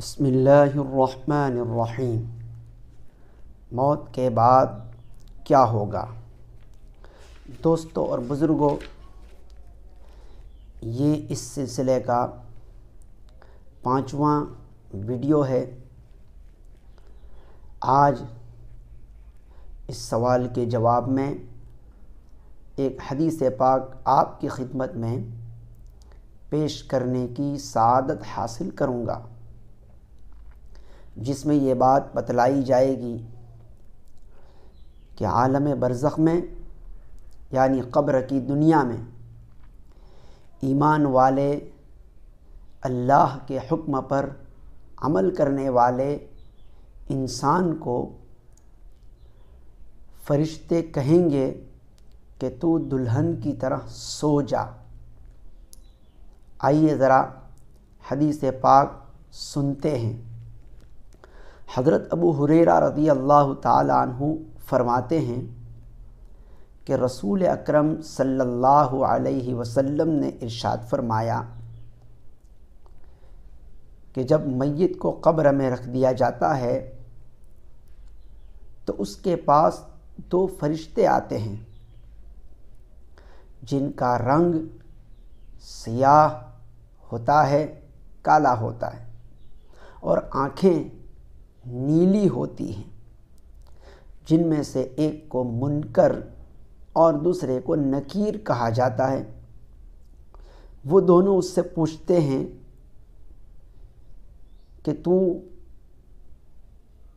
بسم اللہ الرحمن الرحیم۔ موت کے بعد کیا ہوگا؟ دوستوں اور بزرگوں، یہ اس سلسلے کا 5واں ویڈیو ہے۔ آج اس سوال کے جواب میں ایک حدیث پاک آپ کی خدمت میں پیش کرنے کی سعادت حاصل کروں گا، جس میں یہ بات بتلائی جائے گی کہ عالم برزخ میں یعنی قبر کی دنیا میں ایمان والے، اللہ کے حکم پر عمل کرنے والے انسان کو فرشتے کہیں گے کہ تو دلہن کی طرح سو جا۔ آئیے ذرا حدیث پاک سنتے ہیں۔ حضرت ابو ہریرہ رضی اللہ تعالی عنہ فرماتے ہیں کہ رسول اکرم صلی اللہ علیہ وسلم نے ارشاد فرمایا کہ جب میت کو قبر میں رکھ دیا جاتا ہے تو اس کے پاس 2 فرشتے آتے ہیں جن کا رنگ سیاہ ہوتا ہے، کالا ہوتا ہے، اور آنکھیں نیلی ہوتی ہیں، جن میں سے ایک کو منکر اور دوسرے کو نکیر کہا جاتا ہے۔ وہ دونوں اس سے پوچھتے ہیں کہ تو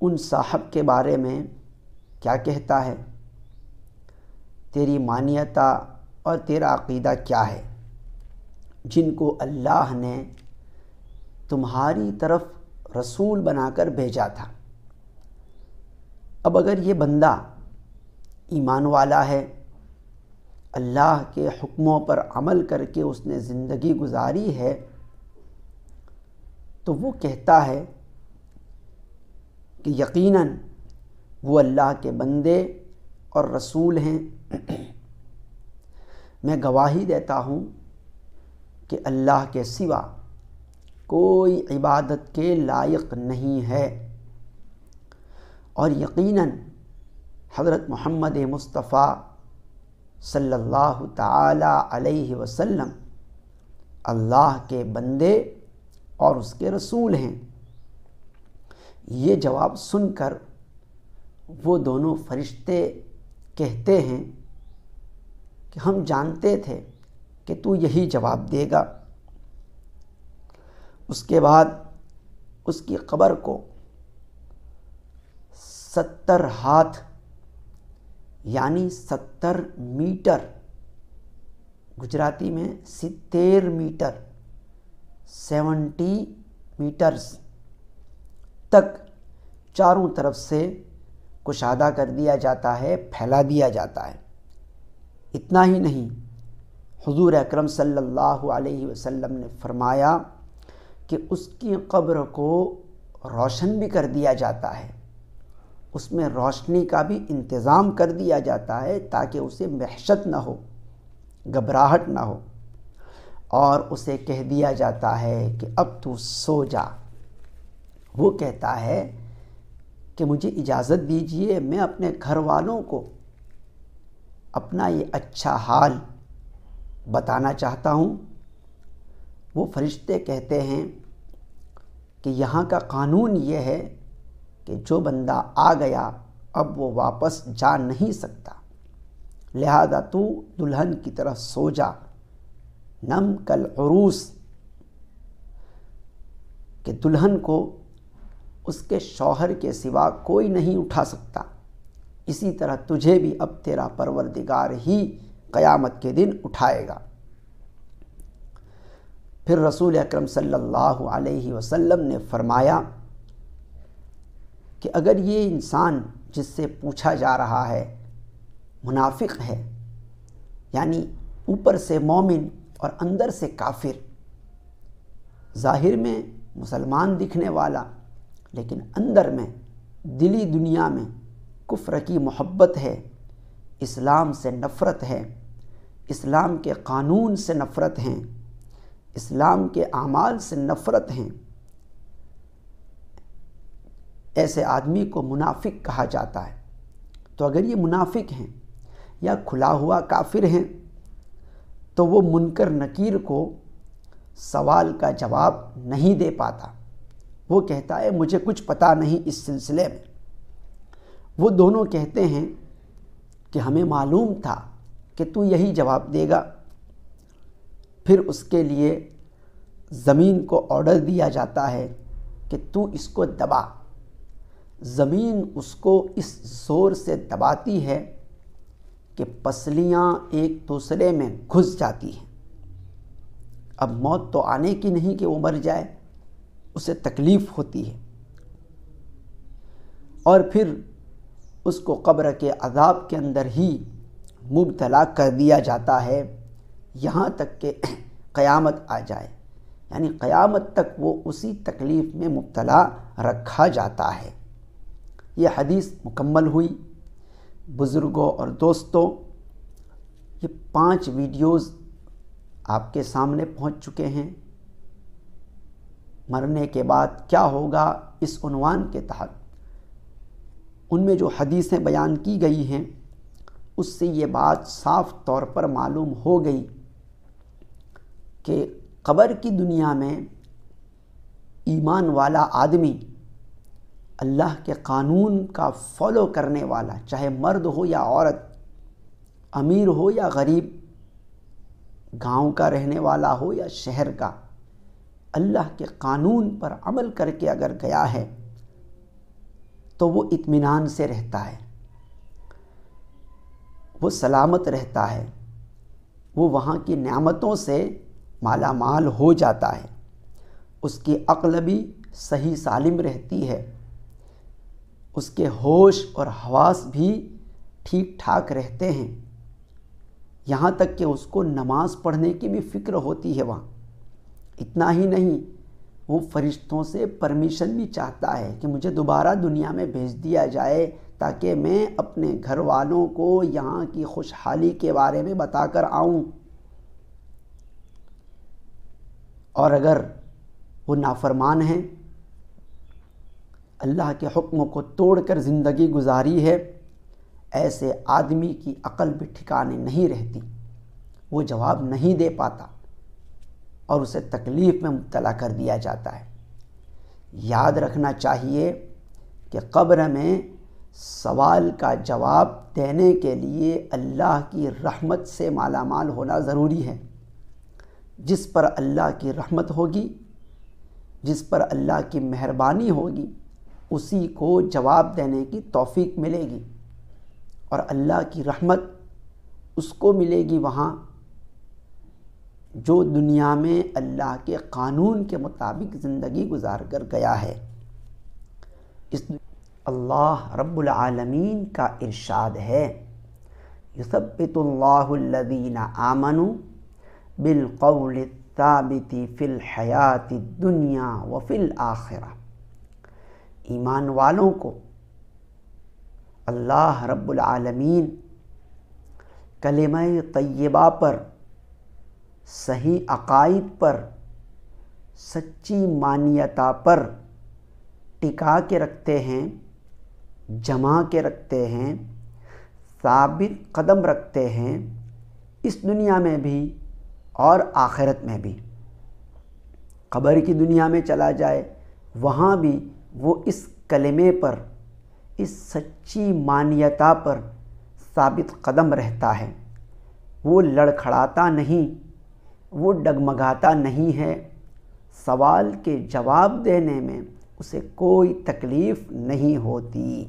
ان صاحب کے بارے میں کیا کہتا ہے، تیری مانیتا اور تیرا عقیدہ کیا ہے، جن کو اللہ نے تمہاری طرف رسول بنا کر بھیجا تھا۔ اب اگر یہ بندہ ایمان والا ہے، اللہ کے حکموں پر عمل کر کے اس نے زندگی گزاری ہے، تو وہ کہتا ہے کہ یقیناً وہ اللہ کے بندے اور رسول ہیں۔ میں گواہی دیتا ہوں کہ اللہ کے سوا کوئی عبادت کے لائق نہیں ہے، اور یقیناً حضرت محمد مصطفیٰ صلی اللہ تعالی علیہ وسلم اللہ کے بندے اور اس کے رسول ہیں۔ یہ جواب سن کر وہ دونوں فرشتے کہتے ہیں کہ ہم جانتے تھے کہ تو یہی جواب دے گا۔ اس کے بعد اس کی قبر کو 70 ہاتھ یعنی 70 میٹر، گجراتی میں 70 میٹر 70 میٹرز تک چاروں طرف سے کشادہ کر دیا جاتا ہے، پھیلا دیا جاتا ہے۔ اتنا ہی نہیں، حضور اکرم صلی اللہ علیہ وسلم نے فرمایا کہ اس کی قبر کو روشن بھی کر دیا جاتا ہے، اس میں روشنی کا بھی انتظام کر دیا جاتا ہے تاکہ اسے وحشت نہ ہو، گھبراہٹ نہ ہو، اور اسے کہہ دیا جاتا ہے کہ اب تو سو جا۔ وہ کہتا ہے کہ مجھے اجازت دیجئے، میں اپنے گھر والوں کو اپنا یہ اچھا حال بتانا چاہتا ہوں۔ وہ فرشتے کہتے ہیں کہ یہاں کا قانون یہ ہے کہ جو بندہ آ گیا اب وہ واپس جا نہیں سکتا، لہذا تو دلہن کی طرح سو جا، نم کالعروس، کہ دلہن کو اس کے شوہر کے سوا کوئی نہیں اٹھا سکتا، اسی طرح تجھے بھی اب تیرا پروردگار ہی قیامت کے دن اٹھائے گا۔ پھر رسول اکرم صلی اللہ علیہ وسلم نے فرمایا کہ اگر یہ انسان جس سے پوچھا جا رہا ہے منافق ہے، یعنی اوپر سے مومن اور اندر سے کافر، ظاہر میں مسلمان دکھنے والا لیکن اندر میں دلی دنیا میں کفر کی محبت ہے، اسلام سے نفرت ہے، اسلام کے قانون سے نفرت ہیں، اسلام کے اعمال سے نفرت ہیں، ایسے آدمی کو منافق کہا جاتا ہے۔ تو اگر یہ منافق ہیں یا کھلا ہوا کافر ہیں تو وہ منکر نکیر کو سوال کا جواب نہیں دے پاتا، وہ کہتا ہے مجھے کچھ پتہ نہیں اس سلسلے میں۔ وہ دونوں کہتے ہیں کہ ہمیں معلوم تھا کہ تو یہی جواب دے گا۔ پھر اس کے لیے زمین کو آرڈر دیا جاتا ہے کہ تو اس کو دبا۔ زمین اس کو اس زور سے دباتی ہے کہ پسلیاں ایک دوسرے میں گھس جاتی ہیں۔ اب موت تو آنے کی نہیں کہ وہ مر جائے، اسے تکلیف ہوتی ہے، اور پھر اس کو قبر کے عذاب کے اندر ہی مبتلا کر دیا جاتا ہے یہاں تک کہ قیامت آ جائے، یعنی قیامت تک وہ اسی تکلیف میں مبتلا رکھا جاتا ہے۔ یہ حدیث مکمل ہوئی۔ بزرگوں اور دوستوں، یہ 5 ویڈیوز آپ کے سامنے پہنچ چکے ہیں۔ مرنے کے بعد کیا ہوگا اس عنوان کے تحت ان میں جو حدیثیں بیان کی گئی ہیں اس سے یہ بات صاف طور پر معلوم ہو گئی کہ قبر کی دنیا میں ایمان والا آدمی، اللہ کے قانون کا فالو کرنے والا، چاہے مرد ہو یا عورت، امیر ہو یا غریب، گاؤں کا رہنے والا ہو یا شہر کا، اللہ کے قانون پر عمل کر کے اگر گیا ہے تو وہ اطمینان سے رہتا ہے، وہ سلامت رہتا ہے، وہ وہاں کی نعمتوں سے مالا مال ہو جاتا ہے، اس کی عقل بھی صحیح سالم رہتی ہے، اس کے ہوش اور حواس بھی ٹھیک ٹھاک رہتے ہیں، یہاں تک کہ اس کو نماز پڑھنے کی بھی فکر ہوتی ہے وہاں۔ اتنا ہی نہیں، وہ فرشتوں سے پرمیشن بھی چاہتا ہے کہ مجھے دوبارہ دنیا میں بھیج دیا جائے تاکہ میں اپنے گھر والوں کو یہاں کی خوشحالی کے بارے میں بتا کر آؤں، اور اگر وہ نافرمان ہیں، اللہ کے حکم کو توڑ کر زندگی گزاری ہے، ایسے آدمی کی عقل بھی ٹھکانے نہیں رہتی، وہ جواب نہیں دے پاتا اور اسے تکلیف میں مبتلا کر دیا جاتا ہے۔ یاد رکھنا چاہیے کہ قبر میں سوال کا جواب دینے کے لیے اللہ کی رحمت سے مالا مال ہونا ضروری ہے۔ جس پر اللہ کی رحمت ہوگی، جس پر اللہ کی مہربانی ہوگی، اسی کو جواب دینے کی توفیق ملے گی، اور اللہ کی رحمت اس کو ملے گی وہاں جو دنیا میں اللہ کے قانون کے مطابق زندگی گزار کر گیا ہے۔ اللہ رب العالمین کا ارشاد ہے، یثبت اللہ الذین آمنوا بالقول الثابت فی الحیات الدنیا وفی الآخرہ۔ ایمان والوں کو اللہ رب العالمین کلمہ طیبہ پر، صحیح عقائد پر، سچی مانیتا پر ٹکا کے رکھتے ہیں، جما کے رکھتے ہیں، ثابت قدم رکھتے ہیں، اس دنیا میں بھی اور آخرت میں بھی۔ قبر کی دنیا میں چلا جائے، وہاں بھی وہ اس کلمے پر، اس سچی مانیتا پر ثابت قدم رہتا ہے، وہ لڑکھڑاتا نہیں، وہ ڈگمگاتا نہیں ہے، سوال کے جواب دینے میں اسے کوئی تکلیف نہیں ہوتی۔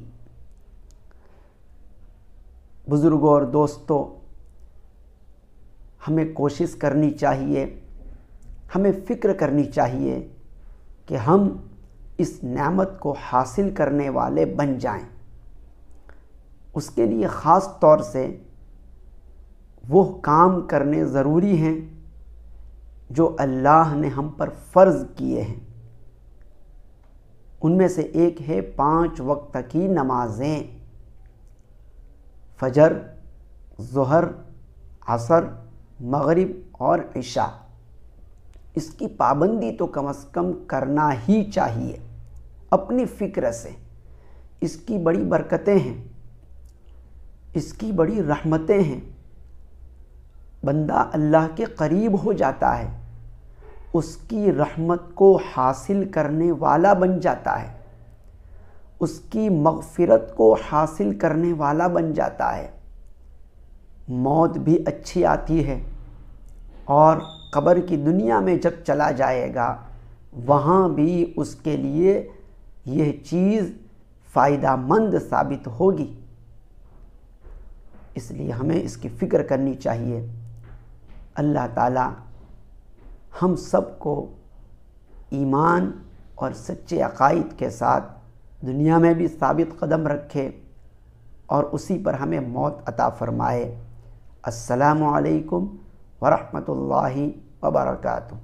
بزرگوں اور دوستوں، ہمیں کوشش کرنی چاہیے، ہمیں فکر کرنی چاہیے کہ ہم اس نعمت کو حاصل کرنے والے بن جائیں۔ اس کے لیے خاص طور سے وہ کام کرنے ضروری ہیں جو اللہ نے ہم پر فرض کیے ہیں۔ ان میں سے ایک ہے 5 وقت کی نمازیں، فجر، ظہر، عصر، مغرب اور عشاء۔ اس کی پابندی تو کم از کم کرنا ہی چاہیے اپنی فکر سے، اس کی بڑی برکتیں ہیں، اس کی بڑی رحمتیں ہیں۔ بندہ اللہ کے قریب ہو جاتا ہے، اس کی رحمت کو حاصل کرنے والا بن جاتا ہے، اس کی مغفرت کو حاصل کرنے والا بن جاتا ہے۔ موت بھی اچھی آتی ہے، اور قبر کی دنیا میں جب چلا جائے گا وہاں بھی اس کے لیے یہ چیز فائدہ مند ثابت ہوگی۔ اس لیے ہمیں اس کی فکر کرنی چاہیے۔ اللہ تعالی ہم سب کو ایمان اور سچے عقائد کے ساتھ دنیا میں بھی ثابت قدم رکھے اور اسی پر ہمیں موت عطا فرمائے۔ السلام علیکم ورحمۃ اللہ وبرکاتہ۔